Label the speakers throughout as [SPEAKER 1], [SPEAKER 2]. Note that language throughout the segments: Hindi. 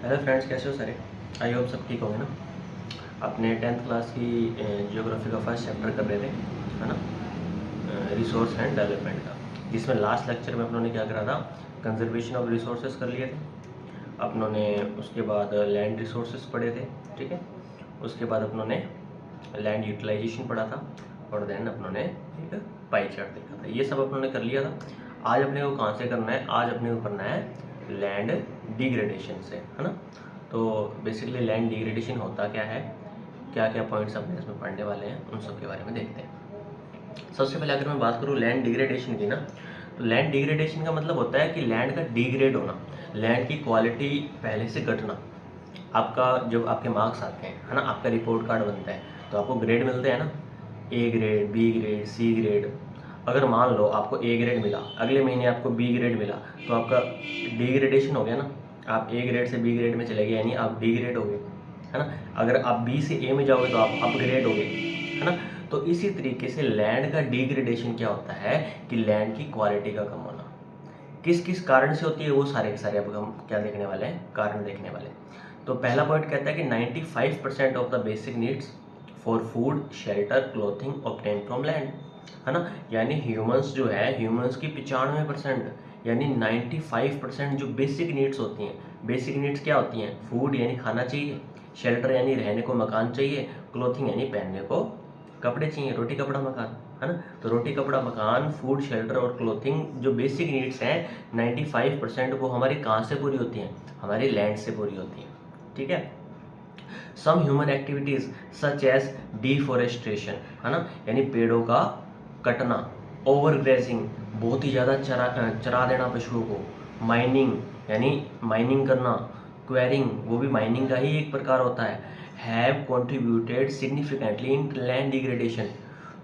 [SPEAKER 1] हेलो फ्रेंड्स, कैसे हो सारे। आई होप सब ठीक होंगे ना। अपने 10th क्लास की जियोग्राफी का फर्स्ट चैप्टर कर रहे थे, है ना, रिसोर्स एंड डेवलपमेंट का, जिसमें लास्ट लेक्चर में अपनों ने क्या करा था, कंजर्वेशन ऑफ रिसोर्सेज कर लिए थे अपनों ने। उसके बाद लैंड रिसोर्सेज पढ़े थे, ठीक है। उसके बाद अपनों ने लैंड यूटिलाइजेशन पढ़ा था, और देन अपनों ने एक पाई चार्ट देखा था। ये सब अपनों ने कर लिया था। आज अपने को कहाँ से करना है, आज अपने को करना है लैंड डिग्रेडेशन से, है ना। तो बेसिकली लैंड डिग्रेडेशन होता क्या है, क्या क्या पॉइंट्स अपने इसमें पढ़ने वाले हैं, उन सब के बारे में देखते हैं। सबसे पहले अगर मैं बात करूँ लैंड डिग्रेडेशन की ना, तो लैंड डिग्रेडेशन का मतलब होता है कि लैंड का डिग्रेड होना, लैंड की क्वालिटी पहले से घटना। आपका जब आपके मार्क्स आते हैं, है ना, आपका रिपोर्ट कार्ड बनता है, तो आपको ग्रेड मिलते हैं ना, A grade, B grade, C grade. अगर मान लो आपको ए ग्रेड मिला, अगले महीने आपको बी ग्रेड मिला, तो आपका डिग्रेडेशन हो गया ना। आप ए ग्रेड से बी ग्रेड में चले गए, यानी आप डी ग्रेड हो गए, है ना। अगर आप बी से ए में जाओगे तो आप अपग्रेड हो गए, है ना। तो इसी तरीके से लैंड का डिग्रेडेशन क्या होता है कि लैंड की क्वालिटी का कम होना। किस किस कारण से होती है वो सारे के सारे अब हम क्या देखने वाले हैं, कारण देखने वाले हैं। तो पहला पॉइंट कहता है कि 95% of the basic needs for food, shelter, clothing obtain from land, है ना। यानी ह्यूमंस जो है, ह्यूमंस की 95% यानी 95% जो बेसिक नीड्स होती हैं। बेसिक नीड्स क्या होती हैं? फूड यानी खाना चाहिए, शेल्टर यानी रहने को मकान चाहिए, क्लोथिंग यानी पहनने को कपड़े चाहिए, रोटी कपड़ा मकान, है ना। तो रोटी कपड़ा मकान, फूड, शेल्टर और क्लोथिंग जो बेसिक नीड्स हैं 95% वो हमारी कहाँ से पूरी होती हैं? हमारी लैंड से पूरी होती हैं, ठीक है। Some human activities such as deforestation, है ना, यानी पेड़ों का कटना, ओवर ग्रेजिंग, बहुत ही ज़्यादा चरा देना पशुओं को, माइनिंग यानी माइनिंग करना, क्वेरिंग वो भी माइनिंग का ही एक प्रकार होता है, have contributed significantly in land degradation.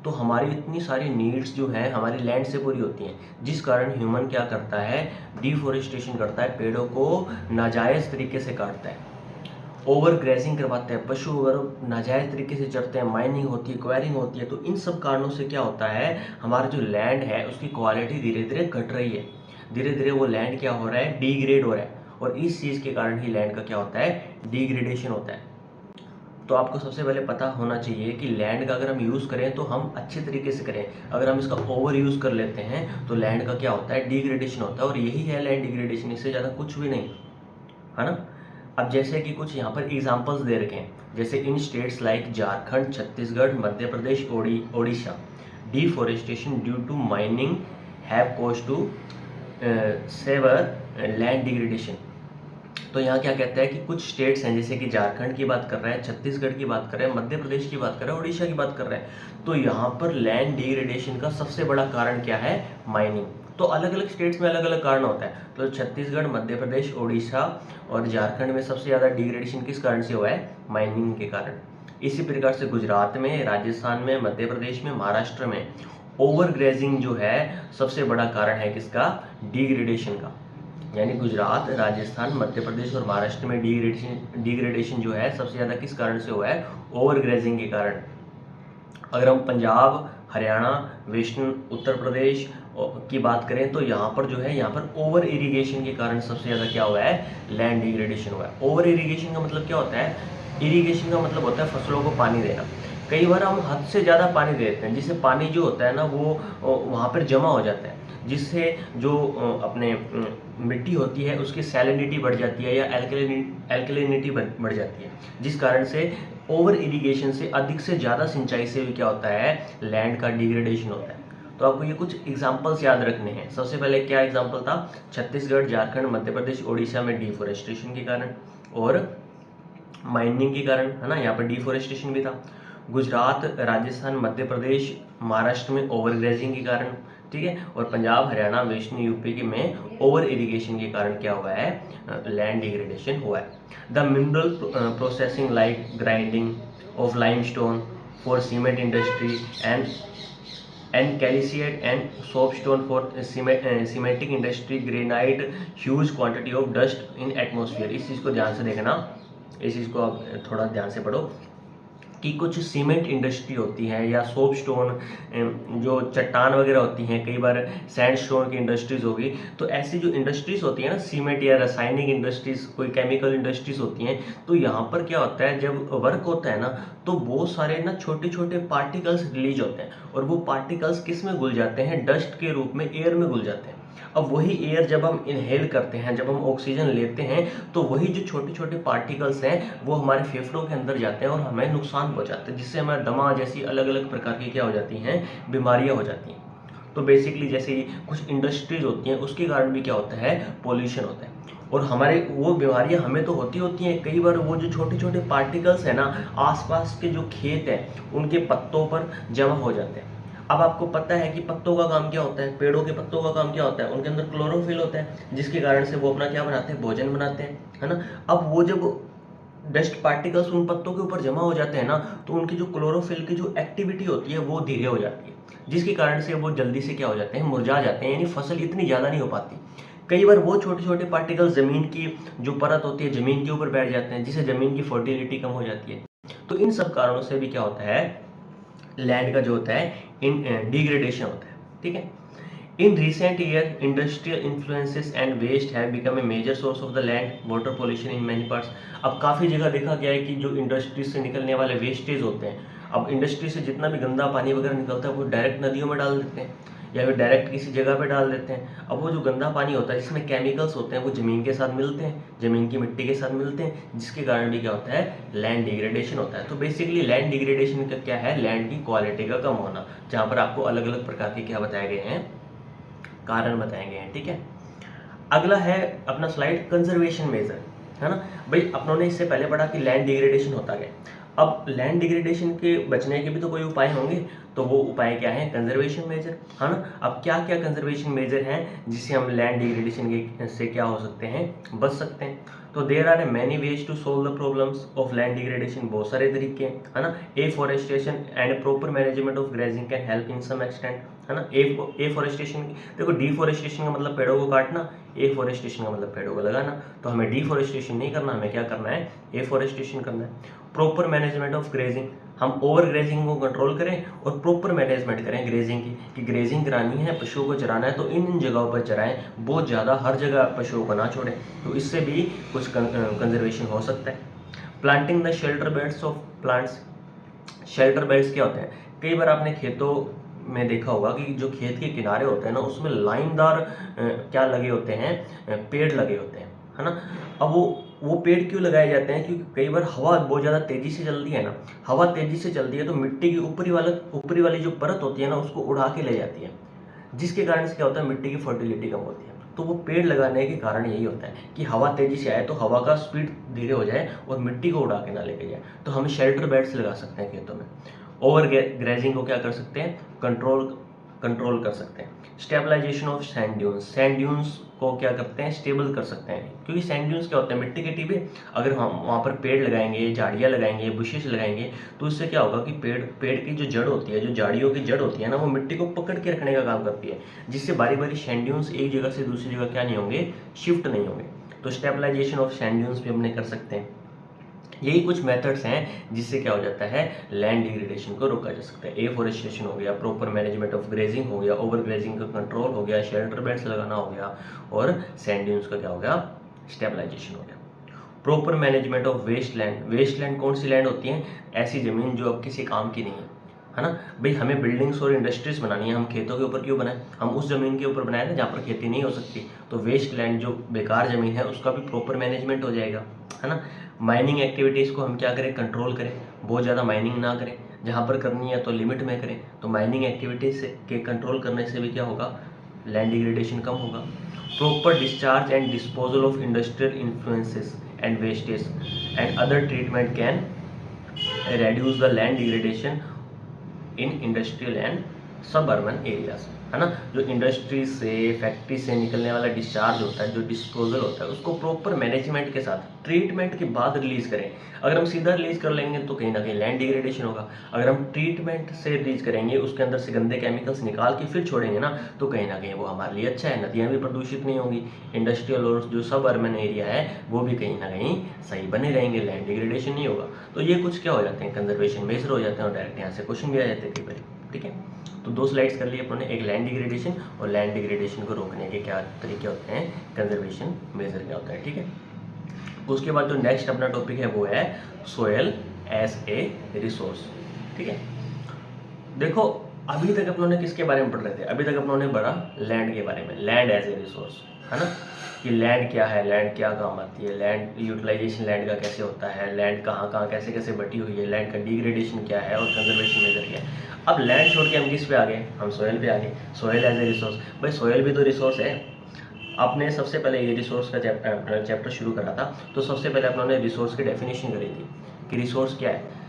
[SPEAKER 1] तो हमारी इतनी सारी नीड्स जो हैं हमारी लैंड से पूरी होती हैं, जिस कारण ह्यूमन क्या करता है, डिफॉरेस्टेशन करता है, पेड़ों को नाजायज़ तरीके से काटता है, ओवर ग्रेजिंग करवाते हैं, पशु अगर नाजायज़ तरीके से चरते हैं, माइनिंग होती है, क्वायरिंग होती है। तो इन सब कारणों से क्या होता है, हमारा जो लैंड है उसकी क्वालिटी धीरे धीरे घट रही है, धीरे धीरे वो लैंड क्या हो रहा है, डिग्रेड हो रहा है। और इस चीज़ के कारण ही लैंड का क्या होता है, डिग्रेडेशन होता है। तो आपको सबसे पहले पता होना चाहिए कि लैंड का अगर हम यूज़ करें तो हम अच्छे तरीके से करें। अगर हम इसका ओवर यूज़ कर लेते हैं तो लैंड का क्या होता है, डिग्रेडेशन होता है। और यही है लैंड डिग्रेडेशन, इससे ज़्यादा कुछ भी नहीं, है ना। अब जैसे कि कुछ यहाँ पर एग्जांपल्स दे रखे हैं, जैसे in states like Jharkhand, Chhattisgarh, Madhya Pradesh, Odisha, deforestation due to mining have cause to severe land degradation. तो यहाँ क्या कहता है कि कुछ स्टेट्स हैं, जैसे कि झारखंड की बात कर रहे हैं, छत्तीसगढ़ की बात कर रहे हैं, मध्य प्रदेश की बात कर रहे हैं, उड़ीसा की बात कर रहे हैं। तो यहाँ पर लैंड डिग्रेडेशन का सबसे बड़ा कारण क्या है, माइनिंग। तो अलग अलग स्टेट्स में अलग अलग कारण होता है। तो छत्तीसगढ़, मध्य प्रदेश, उड़ीसा और झारखंड में सबसे ज़्यादा डिग्रेडेशन किस कारण से हुआ है, माइनिंग के कारण। इसी प्रकार से गुजरात में, राजस्थान में, मध्य प्रदेश में, महाराष्ट्र में ओवर ग्रेजिंग जो है सबसे बड़ा कारण है किसका, डिग्रेडेशन का। यानी गुजरात, राजस्थान, मध्य प्रदेश और महाराष्ट्र में डिग्रेडेशन जो है सबसे ज़्यादा किस कारण से हुआ है, ओवर ग्रेजिंग के कारण। अगर हम पंजाब, हरियाणा, वेस्टर्न उत्तर प्रदेश की बात करें तो यहाँ पर जो है, यहाँ पर ओवर इरिगेशन के कारण सबसे ज़्यादा क्या हुआ है, लैंड डिग्रेडेशन हुआ है। ओवर इरिगेशन का मतलब क्या होता है, इरिगेशन का मतलब होता है फसलों को पानी देना। कई बार हम हद से ज़्यादा पानी दे देते हैं, जिससे पानी जो होता है ना वो वहाँ पर जमा हो जाता है, जिससे जो अपने मिट्टी होती है उसकी सैलिनिटी बढ़ जाती है या एल्कलिनिटी बढ़ जाती है, जिस कारण से ओवर इरिगेशन से, अधिक से ज़्यादा सिंचाई से भी क्या होता है, लैंड का डिग्रेडेशन होता है। तो आपको ये कुछ एग्जांपल्स याद रखने हैं। सबसे पहले क्या एग्जांपल था, छत्तीसगढ़, झारखंड, मध्य प्रदेश, ओडिशा में डिफॉरेस्टेशन के कारण और माइनिंग के कारण, है ना, यहाँ पर डिफॉरेस्टेशन भी था। गुजरात, राजस्थान, मध्य प्रदेश, महाराष्ट्र में ओवर ग्रेजिंग के कारण, ठीक है। और पंजाब, हरियाणा, वेस्टर्न यूपी के में ओवर इरिगेशन के कारण क्या हुआ है, लैंड डिग्रेडेशन हुआ है। The mineral processing like grinding of limestone for cement industry and calcite and soapstone for cementic industry granite huge quantity of dust in atmosphere. इस चीज़ को ध्यान से देखना, इस चीज़ को आप थोड़ा ध्यान से पढ़ो। कि कुछ सीमेंट इंडस्ट्री होती है या सोप स्टोन, जो चट्टान वगैरह होती हैं, कई बार सैंड स्टोन की इंडस्ट्रीज होगी। तो ऐसी जो इंडस्ट्रीज होती है ना, सीमेंट या रासायनिक इंडस्ट्रीज, कोई केमिकल इंडस्ट्रीज होती हैं, तो यहाँ पर क्या होता है, जब वर्क होता है ना, तो बहुत सारे ना छोटे छोटे पार्टिकल्स रिलीज होते हैं, और वो पार्टिकल्स किस में घुल जाते हैं, डस्ट के रूप में एयर में घुल जाते हैं। अब वही एयर जब हम इनहेल करते हैं, जब हम ऑक्सीजन लेते हैं, तो वही जो छोटे छोटे पार्टिकल्स हैं वो हमारे फेफड़ों के अंदर जाते हैं और हमें नुकसान पहुंचाते हैं, जिससे हमारे दमा जैसी अलग अलग प्रकार की क्या हो जाती हैं, बीमारियां हो जाती हैं। तो बेसिकली जैसे ही कुछ इंडस्ट्रीज होती हैं, उसके कारण भी क्या होता है, पोल्यूशन होता है। और हमारे वो बीमारियां हमें तो होती हैं, कई बार वो जो छोटे छोटे पार्टिकल्स हैं ना, आसपास के जो खेत हैं उनके पत्तों पर जमा हो जाते हैं। अब आपको पता है कि पत्तों का काम क्या होता है, पेड़ों के पत्तों का काम क्या होता है, उनके अंदर क्लोरोफिल होता है, जिसके कारण से वो अपना क्या बनाते हैं, भोजन बनाते हैं, है ना। अब वो जब डस्ट पार्टिकल्स उन पत्तों के ऊपर जमा हो जाते हैं ना, तो उनकी जो क्लोरोफिल की जो एक्टिविटी होती है वो धीरे हो जाती है, जिसके कारण से वो जल्दी से क्या हो जाते हैं, मुरझा जाते हैं, यानी फसल इतनी ज़्यादा नहीं हो पाती। कई बार वो छोटे छोटे पार्टिकल्स ज़मीन की जो परत होती है, ज़मीन के ऊपर बैठ जाते हैं, जिससे ज़मीन की फर्टिलिटी कम हो जाती है। तो इन सब कारणों से भी क्या होता है, लैंड का जो होता है इन डिग्रेडेशन होता है, ठीक है। In recent years, industrial influences and waste have become a major source of the land water pollution in many parts. अब काफ़ी जगह देखा गया है कि जो इंडस्ट्री से निकलने वाले वेस्टेज होते हैं, अब इंडस्ट्री से जितना भी गंदा पानी वगैरह निकलता है वो डायरेक्ट नदियों में डाल देते हैं या फिर डायरेक्ट किसी जगह पे डाल देते हैं। अब वो जो गंदा पानी होता है जिसमें केमिकल्स होते हैं वो ज़मीन के साथ मिलते हैं, ज़मीन की मिट्टी के साथ मिलते हैं, जिसके कारण भी क्या होता है, लैंड डिग्रेडेशन होता है। तो बेसिकली लैंड डिग्रेडेशन का क्या है, लैंड की क्वालिटी का कम होना, जहाँ पर आपको अलग अलग प्रकार के क्या बताए गए हैं, कारण बताए गए हैं, ठीक है। अगला है अपना स्लाइड कंजर्वेशन मेजर, है ना भाई। अपनों ने इससे पहले पढ़ा कि लैंड डिग्रेडेशन होता है। अब लैंड डिग्रेडेशन के बचने के भी तो कोई उपाय होंगे, तो वो उपाय क्या है, कंजर्वेशन मेजर, है ना। अब क्या क्या कंजर्वेशन मेजर हैं जिससे हम लैंड डिग्रेडेशन के से क्या हो सकते हैं, बच सकते हैं। तो there are many ways to solve the problems of land degradation, बहुत सारे तरीके हैं, है ना। Afforestation and proper management of grazing can help in some extent, है ना। एफॉरेस्टेशन, देखो डिफॉरेस्टेशन का मतलब पेड़ों को काटना, एफॉरेस्टेशन का मतलब पेड़ों को लगाना। तो हमें डिफॉरेस्टेशन नहीं करना, हमें क्या करना है, एफॉरेस्टेशन करना है। प्रॉपर मैनेजमेंट ऑफ ग्रेजिंग, हम ओवर ग्रेजिंग को कंट्रोल करें और प्रॉपर मैनेजमेंट करें ग्रेजिंग की, कि ग्रेजिंग करानी है, पशुओं को चराना है तो इन जगहों पर चराएं, बहुत ज़्यादा हर जगह पशुओं को ना छोड़ें। तो इससे भी कुछ कंजर्वेशन हो सकता है। Planting the shelter beds of plants, shelter beds क्या होते हैं, कई बार आपने खेतों में देखा होगा कि जो खेत के किनारे होते हैं ना, उसमें लाइनदार क्या लगे होते हैं, पेड़ लगे होते हैं, है ना। अब वो पेड़ क्यों लगाए जाते हैं, क्योंकि कई बार हवा बहुत ज़्यादा तेज़ी से चलती है ना, हवा तेज़ी से चलती है तो मिट्टी की ऊपरी वाली जो परत होती है ना, उसको उड़ा के ले जाती है, जिसके कारण से क्या होता है, मिट्टी की फर्टिलिटी कम होती है। तो वो पेड़ लगाने के कारण यही होता है कि हवा तेज़ी से आए तो हवा का स्पीड धीरे हो जाए और मिट्टी को उड़ा के ना लेके जाए। तो हम शेल्टर बेड्स लगा सकते हैं खेतों में। ओवर ग्रेजिंग को क्या कर सकते हैं, कंट्रोल कर सकते हैं। Stabilisation of sand dunes, sand dunes को क्या करते हैं, स्टेबल कर सकते हैं, क्योंकि सैंड ड्यून्स क्या होते हैं, मिट्टी के टिब्बे। अगर हम वहाँ पर पेड़ लगाएंगे, झाड़ियाँ लगाएंगे, बुशेस लगाएंगे, तो इससे क्या होगा कि पेड़ की जो जड़ होती है, जो झाड़ियों की जड़ होती है ना, वो मिट्टी को पकड़ के रखने का काम करती है, जिससे बारी बारी सैंड ड्यून्स एक जगह से दूसरी जगह क्या नहीं होंगे, शिफ्ट नहीं होंगे। तो स्टेबलाइजेशन ऑफ सैंड ड्यून्स भी हमने कर सकते हैं। यही कुछ मेथड्स हैं जिससे क्या हो जाता है, लैंड डिग्रेडेशन को रोका जा सकता है। एफॉरेस्टेशन हो गया, प्रॉपर मैनेजमेंट ऑफ ग्रेजिंग हो गया, ओवर ग्रेजिंग का कंट्रोल हो गया, शेल्टर बेड्स लगाना हो गया, और सैंड ड्यून्स का क्या हो गया, स्टेबलाइजेशन हो गया। Proper management of waste land, waste land कौन सी लैंड होती है, ऐसी जमीन जो अब किसी काम की नहीं है ना भाई। हमें बिल्डिंग्स और इंडस्ट्रीज बनानी है, हम खेतों के ऊपर क्यों बनाए, हम उस जमीन के ऊपर बनाए ना जहाँ पर खेती नहीं हो सकती। तो वेस्ट लैंड जो बेकार जमीन है उसका भी प्रॉपर मैनेजमेंट हो जाएगा, है ना। माइनिंग एक्टिविटीज़ को हम क्या करें, कंट्रोल करें, बहुत ज़्यादा माइनिंग ना करें, जहाँ पर करनी है तो लिमिट में करें। तो माइनिंग एक्टिविटीज़ के कंट्रोल करने से भी क्या होगा, लैंड डिग्रेडेशन कम होगा। Proper discharge and disposal of industrial influences and wastage and other treatment can reduce the land degradation in industrial and सब अर्बन एरियाज, है ना। जो इंडस्ट्री से, फैक्ट्री से निकलने वाला डिस्चार्ज होता है, जो डिस्पोजल होता है, उसको प्रॉपर मैनेजमेंट के साथ ट्रीटमेंट के बाद रिलीज करें। अगर हम सीधा रिलीज कर लेंगे तो कहीं ना कहीं लैंड डिग्रेडेशन होगा। अगर हम ट्रीटमेंट से रिलीज करेंगे, उसके अंदर से गंदे केमिकल्स निकाल के फिर छोड़ेंगे ना, तो कहीं ना कहीं वो हमारे लिए अच्छा है। नदियाँ भी प्रदूषित नहीं होंगी, इंडस्ट्रियल और जो सब अर्बन एरिया है वो भी कहीं ना कहीं सही बने रहेंगे, लैंड डिग्रेडेशन नहीं होगा। तो ये कुछ क्या हो जाते हैं, कंजर्वेशन मेजर हो जाते हैं, और डायरेक्ट यहाँ से क्वेश्चन भी आ जाते हैं कई बार। ठीक है, तो 2 स्लाइड्स कर लिए अपन ने, एक लैंड डिग्रेडेशन और लैंड डिग्रेडेशन को रोकने के क्या तरीके होते हैं, कंजर्वेशन मेजर क्या होता है। ठीक है, उसके बाद जो नेक्स्ट अपना टॉपिक है वो है सोयल एज ए रिसोर्स। ठीक है, देखो अभी तक अपन ने किसके बारे में पढ़ रहे थे, अभी तक अपन ने पढ़ा लैंड के बारे में, लैंड एज ए रिसोर्स, है ना, कि लैंड क्या है, लैंड क्या काम आती है, लैंड यूटिलाइजेशन लैंड का कैसे होता है, लैंड कहाँ कहाँ कैसे कैसे बटी हुई है, लैंड का डिग्रेडेशन क्या है और कंजर्वेशन मेजर क्या है। अब लैंड छोड़ के हम किस पे आ गए, हम सोयल पे आ गए, सोयल एज ए रिसोर्स। भाई सोयल भी तो रिसोर्स है। आपने सबसे पहले ये रिसोर्स का चैप्टर शुरू करा था, तो सबसे पहले अपने रिसोर्स की डेफिनेशन करी थी कि रिसोर्स क्या है।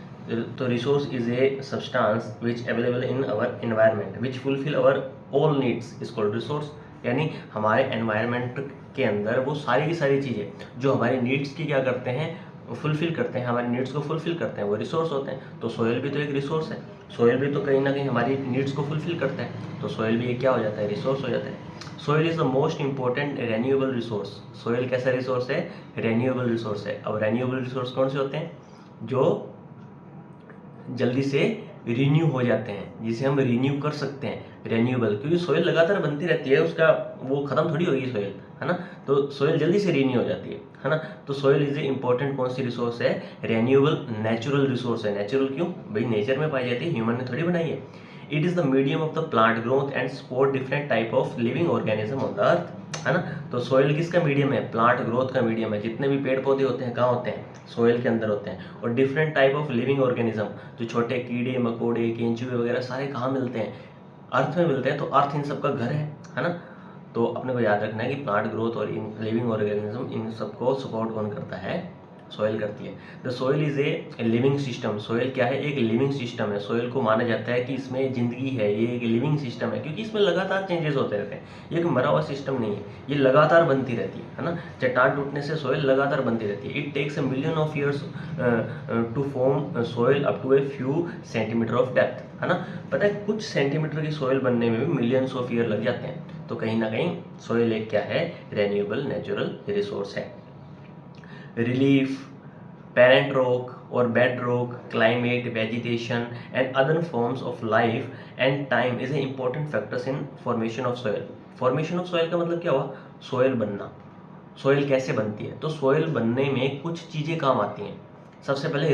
[SPEAKER 1] तो resource is a substance which available in our environment which fulfil our all needs is called resource. यानी हमारे एनवायरनमेंट के अंदर वो सारी की सारी चीज़ें जो हमारी नीड्स की क्या करते हैं, फुलफिल करते हैं, हमारी नीड्स को फुलफिल करते हैं, वो रिसोर्स होते हैं। तो सोयल भी तो एक रिसोर्स है, सोयल भी तो कहीं ना कहीं हमारी नीड्स को फुलफिल करता है, तो सोयल भी एक क्या हो जाता है, रिसोर्स हो जाता है। Soil is the most important renewable resource. Soil कैसा रिसोर्स है, रेन्यूएबल रिसोर्स है। अब रेन्यूएबल रिसोर्स कौन से होते हैं, जो जल्दी से रिन्यू हो जाते हैं, जिसे हम रिन्यू कर सकते हैं, रेन्यूएबल, क्योंकि सोयल लगातार बनती रहती है, उसका वो खत्म थोड़ी होगी सोयल, है ना। तो सोयल जल्दी से रिन्यू हो जाती है ना। तो सोयल इज ए इंपॉर्टेंट कौन सी रिसोर्स है, रेन्यूएबल नेचुरल रिसोर्स है। नेचुरल क्यों भाई, नेचर में पाई जाती है, ह्यूमन ने थोड़ी बनाई है। It is the medium of the plant growth and support different type of living organism on the earth, है ना। तो सोयल किसका मीडियम है, प्लांट ग्रोथ का मीडियम है। जितने भी पेड़ पौधे होते हैं कहाँ होते हैं, सोयल के अंदर होते हैं। और different type of living organism, जो छोटे कीड़े मकोड़े केंचुए वगैरह सारे कहाँ मिलते हैं, अर्थ में मिलते हैं। तो अर्थ इन सबका घर है ना। तो अपने को याद रखना है कि प्लांट ग्रोथ और इन लिविंग ऑर्गेनिज्म इन सबको सपोर्ट कौन करता है, सोयल करती है। The soil is a living system. Soil क्या है, एक लिविंग सिस्टम है। सोयल को माना जाता है कि इसमें जिंदगी है, ये एक लिविंग सिस्टम है, क्योंकि इसमें लगातार चेंजेस होते रहते हैं। ये एक मरा हुआ सिस्टम नहीं है, ये लगातार बनती रहती है ना। चट्टान टूटने से सोयल लगातार बनती रहती है। It takes a million of years to form soil up to a few centimetre of depth, है ना। पता है कुछ सेंटीमीटर की सोयल बनने में भी मिलियंस ऑफ ईयर लग जाते हैं। तो कहीं ना कहीं सोयल एक क्या है, रेन्यूएबल नेचुरल रिसोर्स है। Relief, parent rock or bed rock, climate, vegetation and other forms of life and time is an important factors in formation of soil. Formation of soil का मतलब क्या हुआ, soil बनना। soil कैसे बनती है, तो soil बनने में कुछ चीज़ें काम आती हैं। सबसे पहले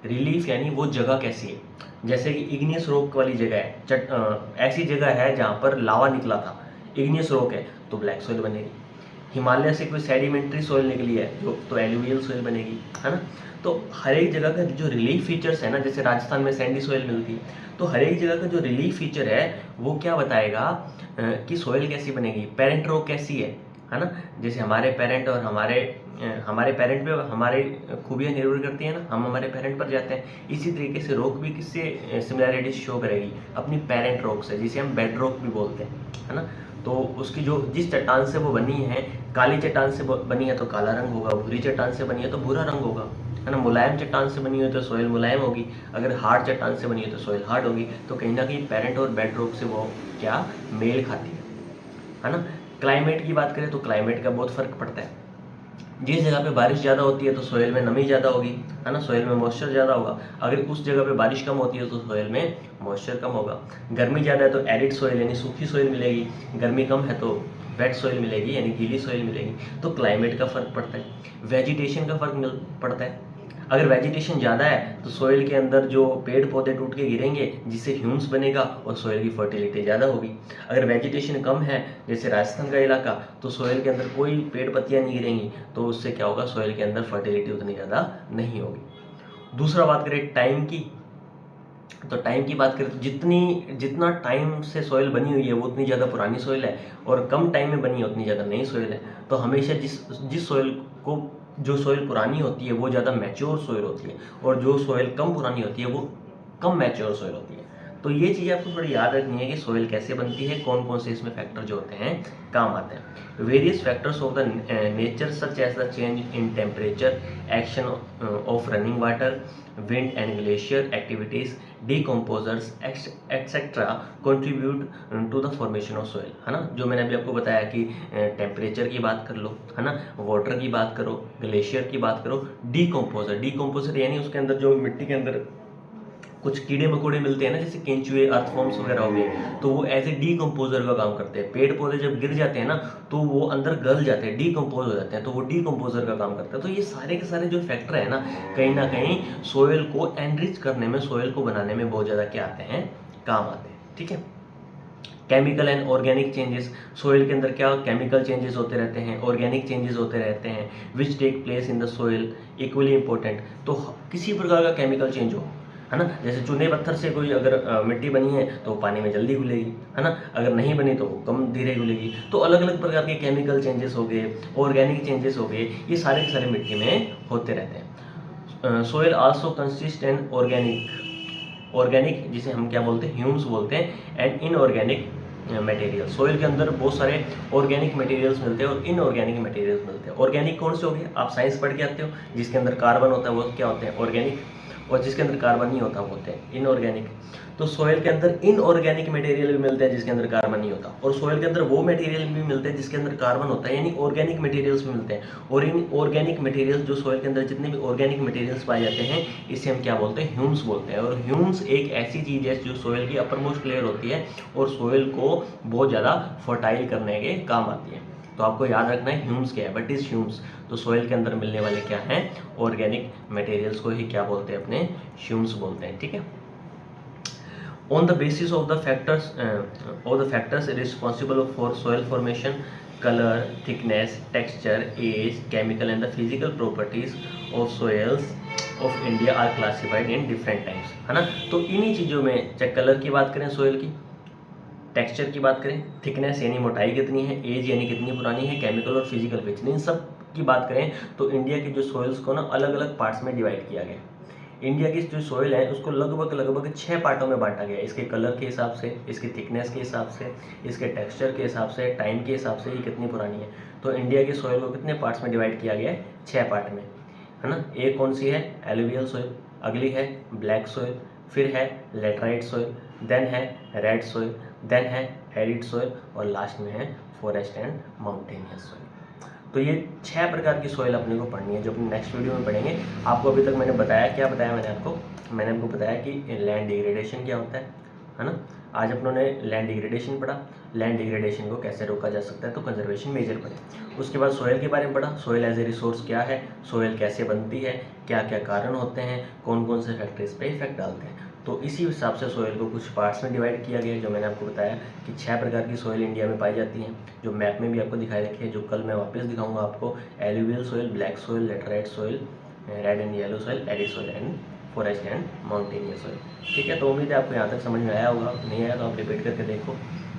[SPEAKER 1] रिलीफ यानी वो जगह कैसी है, जैसे कि इग्नियस रॉक वाली जगह है, ऐसी जगह है जहाँ पर लावा निकला था, इग्नियस रॉक है तो ब्लैक सोइल बनेगी। हिमालय से कोई सेडिमेंट्री सोइल निकली है जो, तो एलुवियल सोइल बनेगी, है ना। तो हर एक जगह का जो रिलीफ फीचर्स है ना, जैसे राजस्थान में सैंडी सोइल मिलती है, तो हर एक जगह का जो रिलीफ फीचर है वो क्या बताएगा कि सोइल कैसी बनेगी, पेरेंट रॉक कैसी है ना। जैसे हमारे पेरेंट और हमारे पेरेंट पे हमारे खूबियाँ निर्भर करती है ना, हम हमारे पेरेंट पर जाते हैं। इसी तरीके से रॉक भी किससे सिमिलैरिटी शो करेगी, अपनी पेरेंट रॉक से, जिसे हम बेड रॉक भी बोलते हैं, है ना। तो उसकी जो जिस चट्टान से वो बनी है, काली चट्टान से बनी है तो काला रंग होगा, भूरी चट्टान से बनी है तो भूरा रंग होगा, है ना। मुलायम चट्टान से बनी है तो सोइल मुलायम होगी, अगर हार्ड चट्टान से बनी है तो सोइल हार्ड होगी। तो कहीं ना कहीं पेरेंट और बेड रॉक से वो क्या मेल खाती है ना। क्लाइमेट की बात करें तो क्लाइमेट का बहुत फर्क पड़ता है। जिस जगह पे बारिश ज़्यादा होती है तो सोइल में नमी ज़्यादा होगी, है ना, सोइल में मॉइस्चर ज़्यादा होगा। अगर उस जगह पे बारिश कम होती है तो सोइल में मॉइस्चर कम होगा। गर्मी ज़्यादा है तो एरिड सोइल यानी सूखी सोइल मिलेगी, गर्मी कम है तो वेट सोइल मिलेगी यानी गीली सोइल मिलेगी। तो क्लाइमेट का फ़र्क पड़ता है, वेजिटेशन का फ़र्क पड़ता है। अगर वेजिटेशन ज़्यादा है तो सोइल के अंदर जो पेड़ पौधे टूट के गिरेंगे जिससे ह्यूम्स बनेगा और सोइल की फर्टिलिटी ज़्यादा होगी। अगर वेजिटेशन कम है जैसे राजस्थान का इलाका, तो सोइल के अंदर कोई पेड़ पत्तियाँ नहीं गिरेंगी, तो उससे क्या होगा, सोइल के अंदर फर्टिलिटी उतनी ज़्यादा नहीं होगी। दूसरा बात करें टाइम की, तो टाइम की बात करें तो जितना टाइम से सोइल बनी हुई है वो उतनी ज़्यादा पुरानी सोइल है, और कम टाइम में बनी है उतनी ज़्यादा नई सोइल है। तो हमेशा जिस सोइल को, जो सोइल पुरानी होती है वो ज़्यादा मैच्योर सोइल होती है, और जो सोइल कम पुरानी होती है वो कम मैच्योर सोइल होती है। तो ये चीज़ आपको थोड़ी याद रखनी है कि सोइल कैसे बनती है, कौन कौन से इसमें फैक्टर जो होते हैं काम आते हैं। Various factors of the nature such as the change in temperature, action of running water, wind and glacier activities, decomposers etcetera contribute to the formation of soil, है ना। जो मैंने अभी आपको बताया कि टेम्परेचर की बात कर लो, है ना, वाटर की बात करो, ग्लेशियर की बात करो, डीकम्पोजर यानी उसके अंदर जो मिट्टी के अंदर कुछ कीड़े मकोड़े मिलते हैं ना, जैसे केंचुए, अर्थवॉर्म्स वगैरह हो गए, तो वो एज ए डीकम्पोजर का काम करते हैं। पेड़ पौधे जब गिर जाते हैं ना तो वो अंदर गल जाते हैं, डीकम्पोज हो जाते हैं, तो वो डीकम्पोजर का काम करता है। तो ये सारे के सारे जो फैक्टर है ना कहीं सोयल को एनरिच करने में, सोयल को बनाने में बहुत ज़्यादा क्या आते हैं, काम आते हैं। ठीक है। Chemical and organic changes, soil के अंदर क्या केमिकल चेंजेस होते रहते हैं, ऑर्गेनिक चेंजेस होते रहते हैं, which take place in the soil, equally important. तो किसी प्रकार का केमिकल चेंज हो, है ना, जैसे चूने पत्थर से कोई अगर मिट्टी बनी है तो पानी में जल्दी घुलेगी, है ना, अगर नहीं बनी तो कम धीरे घुलेगी। तो अलग अलग प्रकार के केमिकल चेंजेस हो गए, ऑर्गेनिक चेंजेस हो गए, ये सारे के सारे मिट्टी में होते रहते हैं। Soil also consist in organic जिसे हम क्या बोलते हैं, ह्यूम्स बोलते हैं, एंड इनऑर्गेनिक मटेरियल। सोइल के अंदर बहुत सारे ऑर्गेनिक मटेरियल्स मिलते हैं और इनऑर्गेनिक मटेरियल्स मिलते हैं। ऑर्गेनिक कौन से हो गए, आप साइंस पढ़ के आते हो, जिसके अंदर कार्बन होता है वो क्या होते हैं, ऑर्गेनिक, और जिसके अंदर कार्बन नहीं होता वो होते हैं इनऑर्गेनिक। तो सोइल के अंदर इनऑर्गेनिक मटेरियल भी मिलते हैं जिसके अंदर कार्बन नहीं होता, और सोइल के अंदर वो मटेरियल भी मिलते हैं जिसके अंदर कार्बन होता है, यानी ऑर्गेनिक मटेरियल्स भी मिलते हैं। और इन ऑर्गेनिक मटेरियल्स, जो सोइल के अंदर जितने भी ऑर्गेनिक मटेरियल्स पाए जाते हैं, इसे हम क्या बोलते हैं, ह्यूम्स बोलते हैं। और ह्यूम्स एक ऐसी चीज़ है जो सोइल की अपर मोस्ट लेयर होती है और सोइल को बहुत ज़्यादा फर्टाइल करने के काम आती है। तो आपको याद रखना है ह्यूम्स क्या है, बट इज ह्यूम्स। तो सोइल के अंदर मिलने वाले क्या हैं, ऑर्गेनिक मटेरियल्स को ही क्या बोलते हैं, अपने ह्यूम्स बोलते हैं। ठीक है। On the basis of the factors responsible for soil formation, colour, thickness, texture, age, chemical and the physical properties of soils of India are classified in different types, है ना। तो इन्हीं चीज़ों में, चाहे कलर की बात करें सोइल की, टेक्सचर की बात करें, थिकनेस यानी मोटाई कितनी है, एज यानी कितनी पुरानी है, केमिकल और फिजिकल फीचर, इन सब की बात करें तो इंडिया के जो सोइल्स को ना अलग अलग पार्ट्स में डिवाइड किया गया। इंडिया की जो सोइल है उसको लगभग 6 पार्टों में बांटा गया है, इसके कलर के हिसाब से, इसकी थिकनेस के हिसाब से, इसके टेक्सचर के हिसाब से, टाइम के हिसाब से, ये कितनी पुरानी है। तो इंडिया की सोइल को कितने पार्ट्स में डिवाइड किया गया है, 6 पार्ट में, है ना। एक कौन सी है, एलुवियल सोइल, अगली है ब्लैक सोइल, फिर है लेटराइट सोइल, देन है रेड सोइल, देन है एरिड सोइल, और लास्ट में है फॉरेस्ट एंड माउंटेनियस सोइल। तो ये 6 प्रकार की सोइल अपने को पढ़नी है, जो अपने नेक्स्ट वीडियो में पढ़ेंगे। आपको अभी तक मैंने बताया, क्या बताया मैंने आपको बताया कि लैंड डिग्रेडेशन क्या होता है ना। आज अपनों ने लैंड डिग्रेडेशन पढ़ा, लैंड डिग्रेडेशन को कैसे रोका जा सकता है, तो कंजर्वेशन मेजर पढ़े। उसके बाद सोइल के बारे में पढ़ा, सोइल एज ए रिसोर्स क्या है, सोइल कैसे बनती है, क्या क्या कारण होते हैं, कौन कौन से फैक्टर इस पर इफेक्ट डालते हैं। तो इसी हिसाब से सोइल को कुछ पार्ट्स में डिवाइड किया गया है, जो मैंने आपको बताया कि 6 प्रकार की सोइल इंडिया में पाई जाती हैं, जो मैप में भी आपको दिखाई रखी है, जो कल मैं वापस दिखाऊंगा आपको। Alluvial soil, black soil, laterite soil, red and yellow soil, arid soil and forest and mountainous soil. ठीक है। तो उम्मीद है आपको यहाँ तक समझ में आया होगा, नहीं आया तो आप रिपीट करके देखो।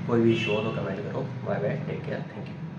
[SPEAKER 1] कोई भी इशू हो तो कमेंट करो। Bye bye, take care, thank you.